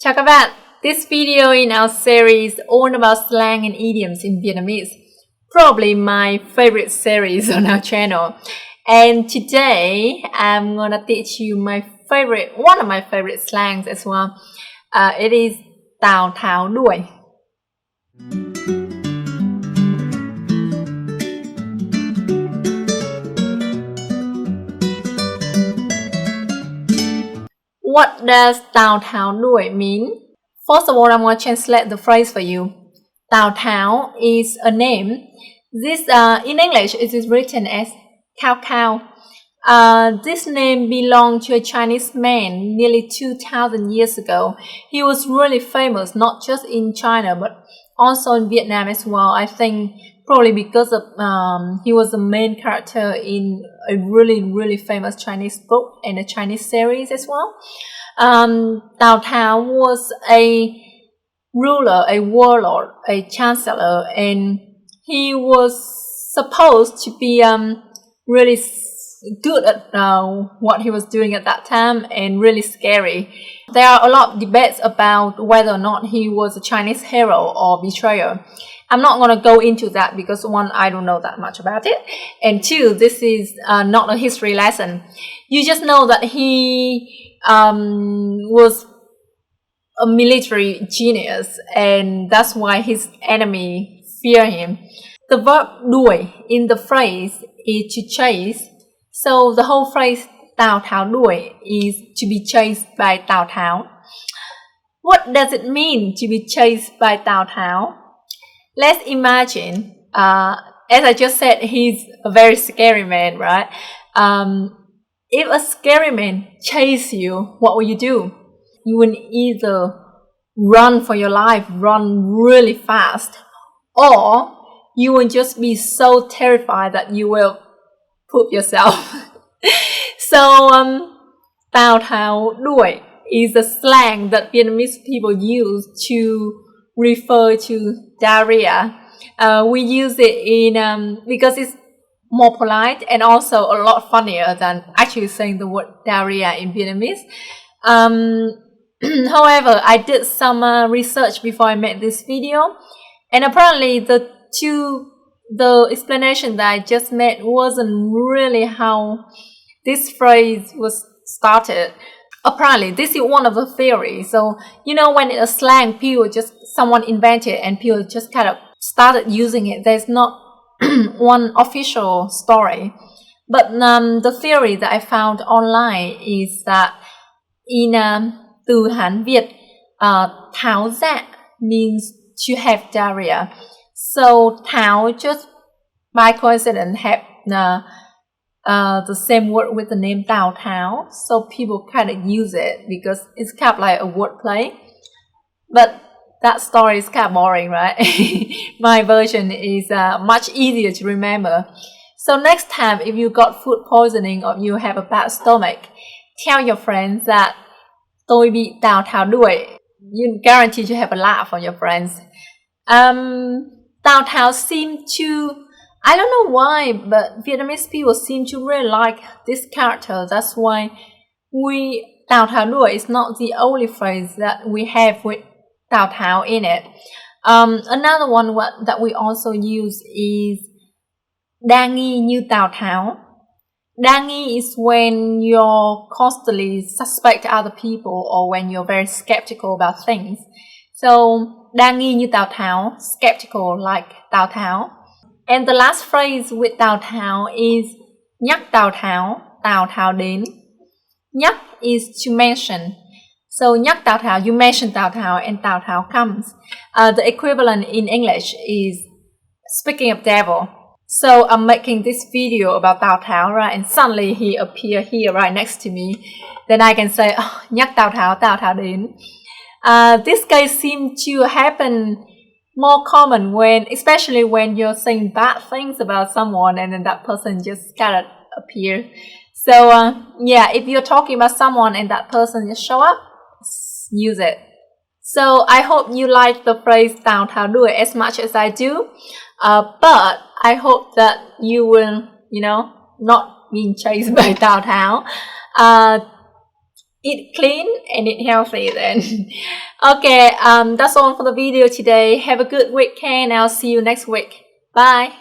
Chào các bạn! This video in our series all about slang and idioms in Vietnamese. Probably my favorite series on our channel. And today I'm gonna teach you one of my favorite slangs as well. It is Tào Tháo đuổi. What does Tào Tháo đuổi mean? First of all, I'm going to translate the phrase for you. Tào Tháo is a name. This, in English, it is written as Cao Cao. This name belonged to a Chinese man nearly 2,000 years ago. He was really famous, not just in China, but also in Vietnam as well. I think probably because of he was the main character in a really famous Chinese book and a Chinese series as well. Tào Tháo was a ruler, a warlord, a chancellor, and he was supposed to be really good at what he was doing at that time and really scary. There are a lot of debates about whether or not he was a Chinese hero or betrayer. I'm not going to go into that because one, I don't know that much about it, and two, this is not a history lesson. You just know that he was a military genius, and that's why his enemy fear him. The verb đuổi in the phrase is to chase, so the whole phrase Tào Tháo đuổi is to be chased by Tào Tháo. What does it mean to be chased by Tào Tháo? Let's imagine, as I just said, he's a very scary man, right? If a scary man chase you, what will you do? You will either run for your life, run really fast, or you will just be so terrified that you will poop yourself. So, Tào Tháo đuổi is a slang that Vietnamese people use to refer to diarrhea. We use it in because it's more polite and also a lot funnier than actually saying the word diarrhea in Vietnamese. However, I did some research before I made this video, and apparently the explanation that I just made wasn't really how this phrase was started. Apparently, this is one of the theories. So, you know, when it's a slang, someone invented and people just kind of started using it. There's not one official story. But the theory that I found online is that in từ Hán Việt, tháo dạ means to have diarrhea. So, Tháo just by coincidence have the same word with the name Tào Tháo, so people kind of use it because it's kind of like a wordplay. But that story is kind of boring, right? My version is much easier to remember. So next time, if you got food poisoning or you have a bad stomach, tell your friends that tôi bị Tào Tháo đuổi. You guarantee to have a laugh on your friends. Tào Tháo seemed to, I don't know why, but Vietnamese people seem to really like this character. That's why Tào Tháo đuổi is not the only phrase that we have with Tào Tháo in it. Another one that we also use is đa nghi như Tào Tháo. Đa nghi is when you're constantly suspect other people or when you're very skeptical about things. So, đa nghi như Tào Tháo, skeptical like Tào Tháo. And the last phrase with Tào Tháo is nhắc Tào Tháo, Tào Tháo đến. Nhắc is to mention. So nhắc Tào Tháo, you mention Tào Tháo and Tào Tháo comes. The equivalent in English is speaking of devil. So I'm making this video about Tào Tháo, right? And suddenly he appeared here right next to me. Then I can say, oh, nhắc Tào Tháo đến. This case seems to happen more common especially when you're saying bad things about someone and then that person just kind of appears. So yeah, if you're talking about someone and that person just show up, use it. So I hope you like the phrase Tào Tháo đuổi as much as I do. But I hope that you will, not being chased by Tào Tháo. eat clean and eat healthy then. Okay, that's all for the video today. Have a good weekend. I'll see you next week. Bye.